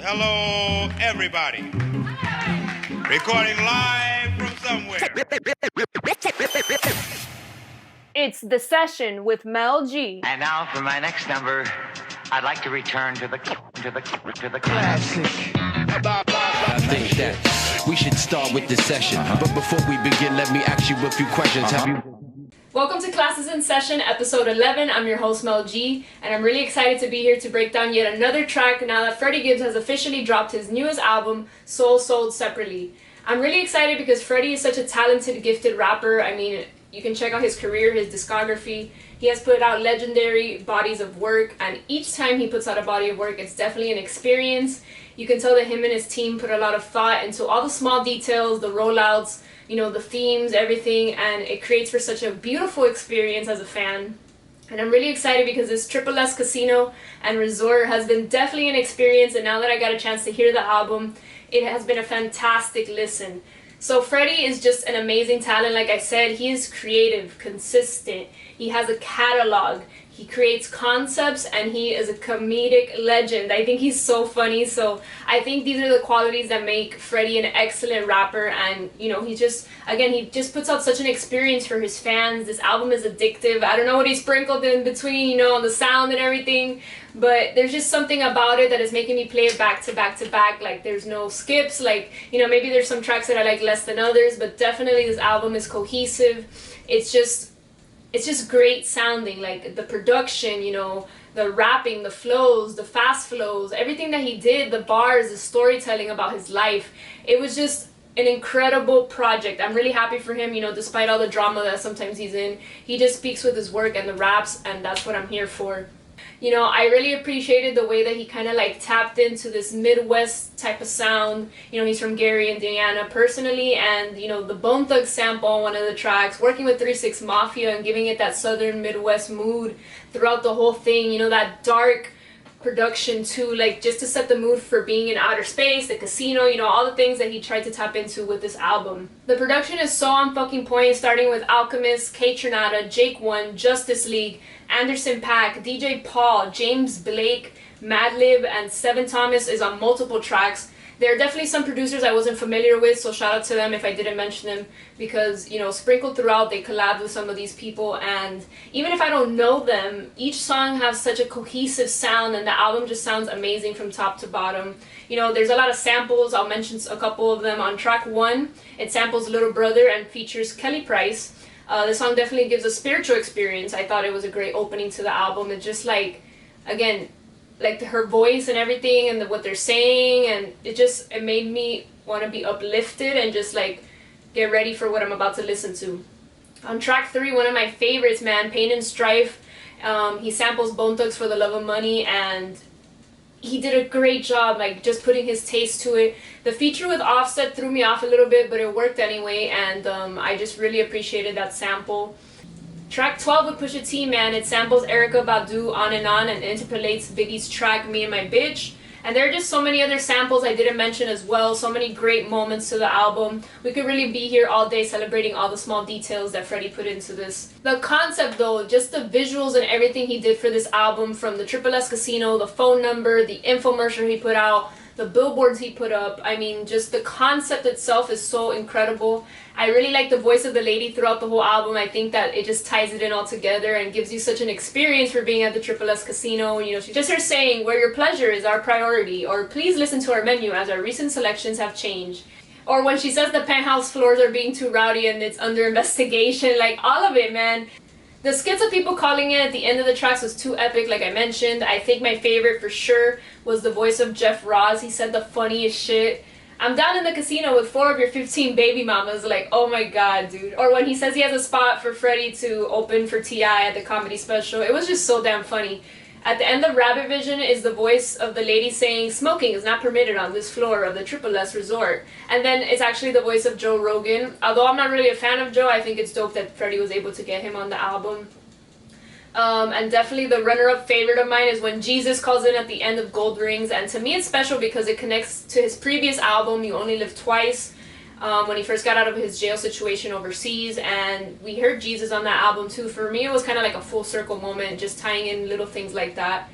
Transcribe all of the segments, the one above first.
Hello, everybody. Recording live from somewhere. It's The Session with Mel G. And now for my next number, I'd like to return to the Classic. I think that we should start with the session. But before we begin, let me ask you a few questions. Have you... Welcome to Classes in Session, episode 11. I'm your host, Mel G, and I'm really excited to be here to break down yet another track now that Freddie Gibbs has officially dropped his newest album, Soul Sold Separately. I'm really excited because Freddie is such a talented, gifted rapper. I mean, you can check out his career, his discography. He has put out legendary bodies of work, and each time he puts out a body of work, it's definitely an experience. You can tell that him and his team put a lot of thought into all the small details, the rollouts, you know, the themes, everything, and it creates for such a beautiful experience as a fan. And I'm really excited because this Triple S Casino and Resort has been definitely an experience, and now that I got a chance to hear the album, it has been a fantastic listen. So Freddie is just an amazing talent. Like I said, he is creative, consistent, he has a catalog, he creates concepts, and he is a comedic legend. I think he's so funny. So I think these are the qualities that make Freddie an excellent rapper. And you know, he just puts out such an experience for his fans. This album is addictive. I don't know what he sprinkled in between, you know, on the sound and everything, but there's just something about it that is making me play it back to back to back. Like, there's no skips. Like, you know, maybe there's some tracks that I like less than others, but definitely this album is cohesive. It's just great sounding. Like, the production, you know, the rapping, the flows, the fast flows, everything that he did, the bars, the storytelling about his life. It was just an incredible project. I'm really happy for him, you know, despite all the drama that sometimes he's in. He just speaks with his work and the raps, and that's what I'm here for. You know, I really appreciated the way that he kind of like tapped into this Midwest type of sound. You know, he's from Gary, Indiana personally, and you know, the Bone Thugs sample on one of the tracks, working with 3 6 Mafia and giving it that southern Midwest mood throughout the whole thing. You know, that dark production too, like just to set the mood for being in outer space, the casino, you know, all the things that he tried to tap into with this album. The production is so on fucking point, starting with Alchemist, K Tronada, Jake One, Justice League, Anderson .Paak, DJ Paul, James Blake, Madlib, and Seven Thomas is on multiple tracks. There are definitely some producers I wasn't familiar with, so shout out to them if I didn't mention them, because, you know, sprinkled throughout, they collabed with some of these people, and even if I don't know them, each song has such a cohesive sound, and the album just sounds amazing from top to bottom. You know, there's a lot of samples. I'll mention a couple of them. On track 1, it samples Little Brother and features Kelly Price. The song definitely gives a spiritual experience. I thought it was a great opening to the album. It just, like, again, like her voice and everything and what they're saying, and it made me want to be uplifted and just like get ready for what I'm about to listen to. On track 3, one of my favorites, man, Pain and Strife. He samples Bone Thugs for the Love of Money, and he did a great job, like just putting his taste to it. The feature with Offset threw me off a little bit, but it worked anyway, and I just really appreciated that sample. Track 12 with Pusha T, man, it samples Erykah Badu On and interpolates Biggie's track Me and My Bitch. And there are just so many other samples I didn't mention as well, so many great moments to the album. We could really be here all day celebrating all the small details that Freddie put into this. The concept though, just the visuals and everything he did for this album, from the Triple S Casino, the phone number, the infomercial he put out, the billboards he put up, I mean, just the concept itself is so incredible. I really like the voice of the lady throughout the whole album. I think that it just ties it in all together and gives you such an experience for being at the Triple S Casino. You know, she just her saying, "Where your pleasure is our priority," or "Please listen to our menu as our recent selections have changed." Or when she says the penthouse floors are being too rowdy and it's under investigation, like all of it, man. The skits of people calling in at the end of the tracks was too epic, like I mentioned. I think my favorite for sure was the voice of Jeff Ross. He said the funniest shit. "I'm down in the casino with 4 of your 15 baby mamas." Like, oh my god, dude. Or when he says he has a spot for Freddie to open for T.I. at the comedy special. It was just so damn funny. At the end of Rabbit Vision is the voice of the lady saying, "Smoking is not permitted on this floor of the Triple S Resort." And then it's actually the voice of Joe Rogan. Although I'm not really a fan of Joe, I think it's dope that Freddie was able to get him on the album. And definitely the runner-up favorite of mine is when Jesus calls in at the end of Gold Rings. And to me it's special because it connects to his previous album, You Only Live Twice, when he first got out of his jail situation overseas, and we heard Jesus on that album too. For me, it was kind of like a full circle moment, just tying in little things like that.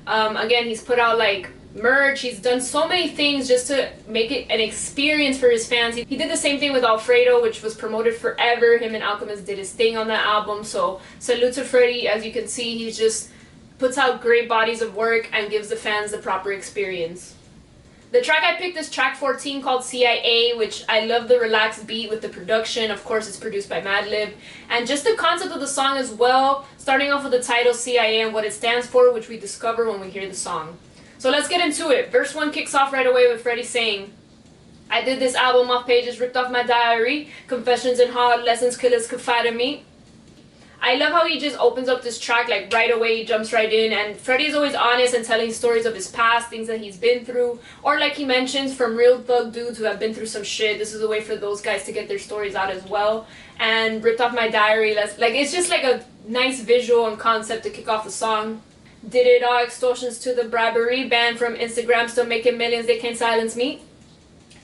Again, he's put out like merch. He's done so many things just to make it an experience for his fans. He did the same thing with Alfredo, which was promoted forever. Him and Alchemist did his thing on that album. So salute to Freddie. As you can see, he just puts out great bodies of work and gives the fans the proper experience. The track I picked is track 14 called CIA, which I love the relaxed beat with the production. Of course, it's produced by Madlib. And just the concept of the song as well, starting off with the title CIA and what it stands for, which we discover when we hear the song. So let's get into it. Verse 1 kicks off right away with Freddie saying, I did this album off pages ripped off my diary, confessions and hard lessons killers confide in me. I love how he just opens up this track like right away, he jumps right in, and Freddie is always honest and telling stories of his past, things that he's been through, or like he mentions, from real thug dudes who have been through some shit. This is a way for those guys to get their stories out as well. And ripped off my diary, it's just like a nice visual and concept to kick off the song. Did it all, extortions to the bribery, banned from Instagram, still making millions, they can't silence me.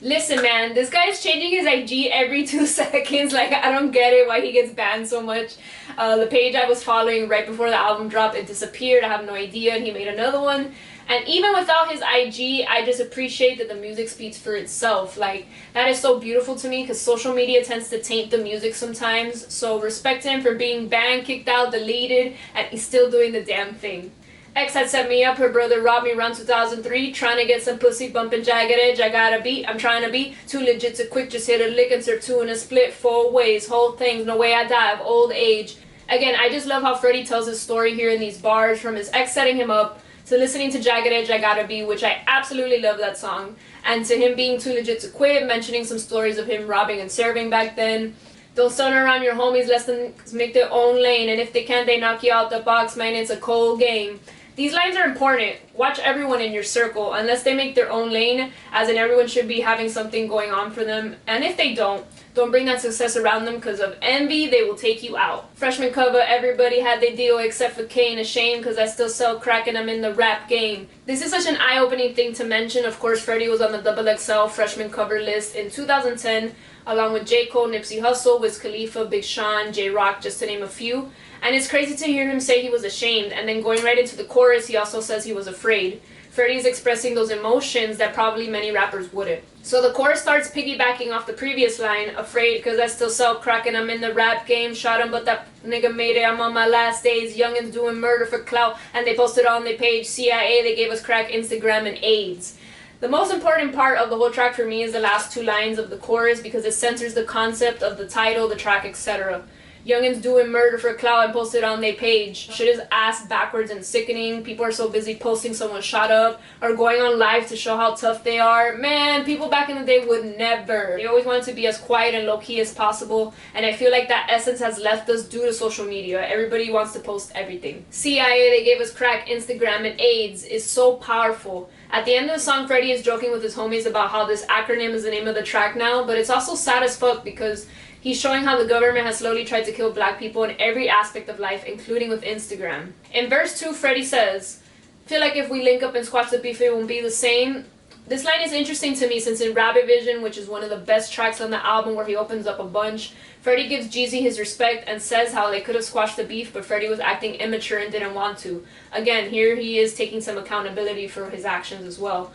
Listen, man, this guy is changing his IG every 2 seconds. Like, I don't get it why he gets banned so much. The page I was following right before the album dropped, it disappeared. I have no idea, and he made another one. And even without his IG, I just appreciate that the music speaks for itself. Like, that is so beautiful to me, because social media tends to taint the music sometimes. So respect him for being banned, kicked out, deleted, and he's still doing the damn thing. Ex had set me up, her brother robbed me around 2003, trying to get some pussy, bumping jagged edge, I gotta beat, I'm trying to be too legit to quit, just hit a lick and serve 2 in a split, 4 ways, whole things, no way I die of old age. Again, I just love how Freddie tells his story here in these bars, from his ex setting him up, to listening to Jagged Edge, I Gotta Be, which I absolutely love that song, and to him being too legit to quit, mentioning some stories of him robbing and serving back then. Don't stun around your homies, less than make their own lane, and if they can't, they knock you out the box, man, it's a cold game. These lines are important. Watch everyone in your circle, unless they make their own lane, as in everyone should be having something going on for them. And if they don't bring that success around them, because of envy, they will take you out. Freshman cover, everybody had their deal except for Kane. Ashamed, because I still sell crack and I'm in the rap game. This is such an eye-opening thing to mention. Of course, Freddie was on the XXL freshman cover list in 2010, along with J. Cole, Nipsey Hussle, Wiz Khalifa, Big Sean, J-Rock, just to name a few. And it's crazy to hear him say he was ashamed, and then going right into the chorus, he also says he was afraid. Freddie's expressing those emotions that probably many rappers wouldn't. So the chorus starts piggybacking off the previous line, afraid cause I still sell crack and I'm in the rap game, shot him but that nigga made it, I'm on my last days, youngins doing murder for clout, and they posted on their page, CIA, they gave us crack, Instagram, and AIDS. The most important part of the whole track for me is the last 2 lines of the chorus, because it centers the concept of the title, the track, etc. Youngins doing murder for clout and posted on their page. Shit is ass backwards and sickening. People are so busy posting someone shot up or going on live to show how tough they are. Man, people back in the day would never. They always wanted to be as quiet and low-key as possible, and I feel like that essence has left us due to social media. Everybody wants to post everything. CIA, they gave us crack, Instagram, and AIDS is so powerful. At the end of the song, Freddie is joking with his homies about how this acronym is the name of the track now, but it's also sad as fuck because he's showing how the government has slowly tried to kill black people in every aspect of life, including with Instagram. In verse 2, Freddie says, feel like if we link up and squash the beef, it won't be the same. This line is interesting to me since in Rabbit Vision, which is one of the best tracks on the album where he opens up a bunch, Freddie gives Jeezy his respect and says how they could have squashed the beef, but Freddie was acting immature and didn't want to. Again, here he is taking some accountability for his actions as well.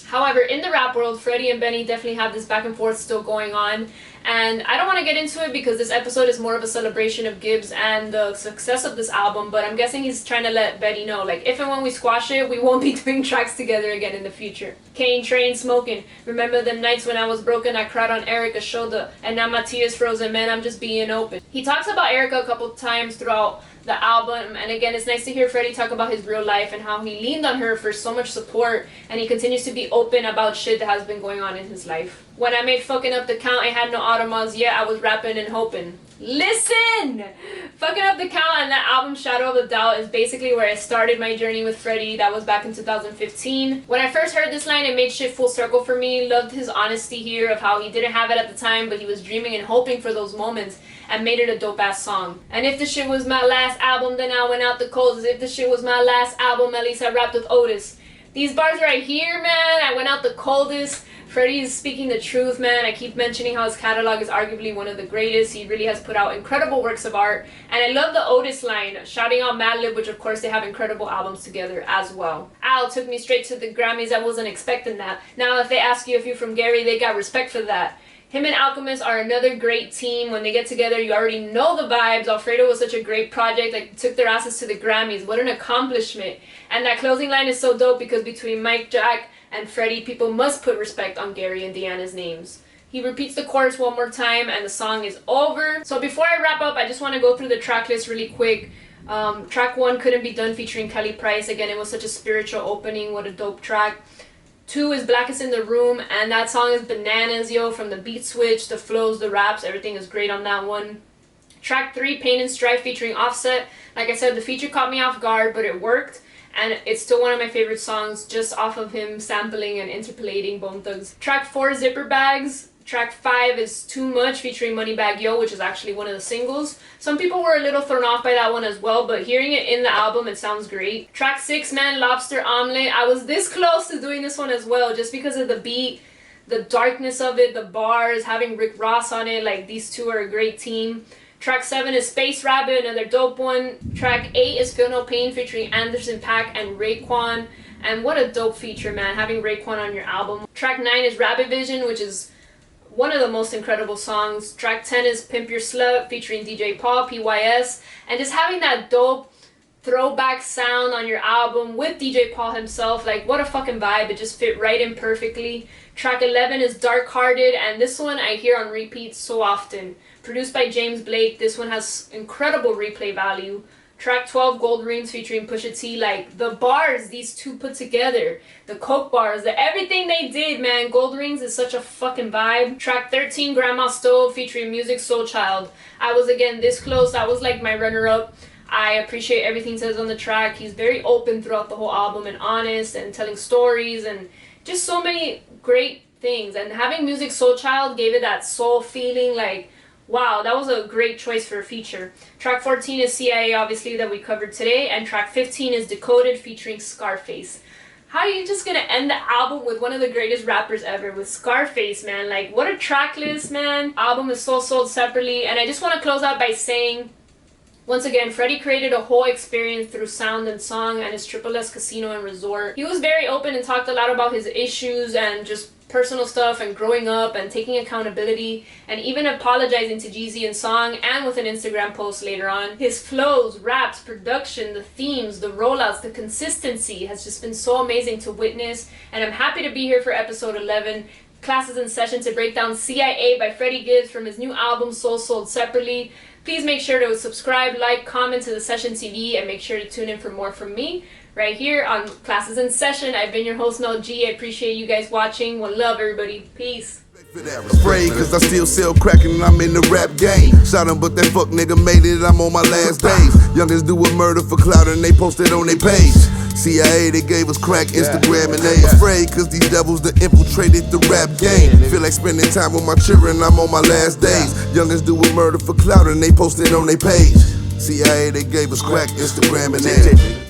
However, in the rap world, Freddie and Benny definitely have this back and forth still going on, and I don't want to get into it because this episode is more of a celebration of Gibbs and the success of this album, but I'm guessing he's trying to let Benny know, like, if and when we squash it, we won't be doing tracks together again in the future. Kane, train, smoking. Remember them nights when I was broken, I cried on Erica's shoulder, and now my tears frozen, man, I'm just being open. He talks about Erica a couple times throughout the album, and again, it's nice to hear Freddie talk about his real life and how he leaned on her for so much support, and he continues to be open about shit that has been going on in his life. When I made fucking up the count, I had no automas, yeah, I was rapping and hoping. Listen! Fucking Up the Count and that album Shadow of the Doubt is basically where I started my journey with Freddie. That was back in 2015. When I first heard this line, it made shit full circle for me. Loved his honesty here of how he didn't have it at the time, but he was dreaming and hoping for those moments and made it a dope ass song. And if the shit was my last album, then I went out the coldest. If the shit was my last album, at least I rapped with Otis. These bars right here, man, I went out the coldest. Freddie is speaking the truth, man. I keep mentioning how his catalog is arguably one of the greatest. He really has put out incredible works of art. And I love the Otis line, shouting out Madlib, which of course they have incredible albums together as well. Al took me straight to the Grammys. I wasn't expecting that. Now if they ask you if you're from Gary, they got respect for that. Him and Alchemist are another great team. When they get together, you already know the vibes. Alfredo was such a great project. Like, took their asses to the Grammys. What an accomplishment. And that closing line is so dope because between Mike, Jack, and Freddie, people must put respect on Gary and Deanna's names. He repeats the chorus one more time and the song is over. So before I wrap up, I just want to go through the track list really quick. Track 1, Couldn't Be Done, featuring Kelly Price. Again, it was such a spiritual opening. What a dope track. 2 is Blackest in the Room, and that song is bananas, yo. From the beat switch, the flows, the raps, everything is great on that one. Track 3, Pain and Strife, featuring Offset. Like I said, the feature caught me off guard, but it worked. And it's still one of my favorite songs, just off of him sampling and interpolating Bone Thugs. Track 4, Zipper Bags. Track 5 is Too Much, featuring Moneybagg Yo, which is actually one of the singles. Some people were a little thrown off by that one as well, but hearing it in the album, it sounds great. Track 6, Man, Lobster Omelet. I was this close to doing this one as well, just because of the beat, the darkness of it, the bars, having Rick Ross on it. Like, these two are a great team. Track 7 is Space Rabbit, another dope one. Track 8 is Feel No Pain, featuring Anderson .Paak and Raekwon. And what a dope feature, man, having Raekwon on your album. Track 9 is Rabbit Vision, which is one of the most incredible songs. Track 10 is Pimp Your Slut, featuring DJ Paul, PYS. And just having that dope throwback sound on your album with DJ Paul himself, like, what a fucking vibe. It just fit right in perfectly. Track 11 is Dark Hearted, and this one I hear on repeat so often. Produced by James Blake, this one has incredible replay value. Track 12, Gold Rings, featuring Pusha T. Like, the bars these two put together, the coke bars, everything they did, man. Gold Rings is such a fucking vibe. Track 13, Grandma Stove, featuring Music Soul Child. I was, again, this close. That was like my runner-up. I appreciate everything he says on the track. He's very open throughout the whole album and honest and telling stories and just so many great things. And having Music Soul Child gave it that soul feeling. Like, wow, that was a great choice for a feature. Track 14 is CIA, obviously, that we covered today. And track 15 is Decoded, featuring Scarface. How are you just gonna end the album with one of the greatest rappers ever, with Scarface, man? Like, what a track list, man. Album is so sold separately. And I just want to close out by saying, once again, Freddie created a whole experience through sound and song and his Triple S Casino and Resort. He was very open and talked a lot about his issues and just personal stuff and growing up and taking accountability, and even apologizing to Jeezy in song and with an Instagram post later on. His flows, raps, production, the themes, the rollouts, the consistency has just been so amazing to witness, and I'm happy to be here for episode 11. Classes in Session, to break down CIA by Freddie Gibbs from his new album Soul Sold Separately. Please make sure to subscribe, like, comment to The Session TV, and make sure to tune in for more from me right here on Classes in Session. I've been your host, Mel G. I appreciate you guys watching. One love, everybody. Peace. Afraid cause I still sell crackin' and I'm in the rap game. Shot him but that fuck nigga made it, I'm on my last days. Youngins do a murder for clout and they post it on their page. CIA, they gave us crack, Instagram, and they afraid cause these devils that infiltrated the rap game. Feel like spending time with my children, I'm on my last days. Youngins do a murder for clout and they post it on their page. CIA, they gave us crack, Instagram, and they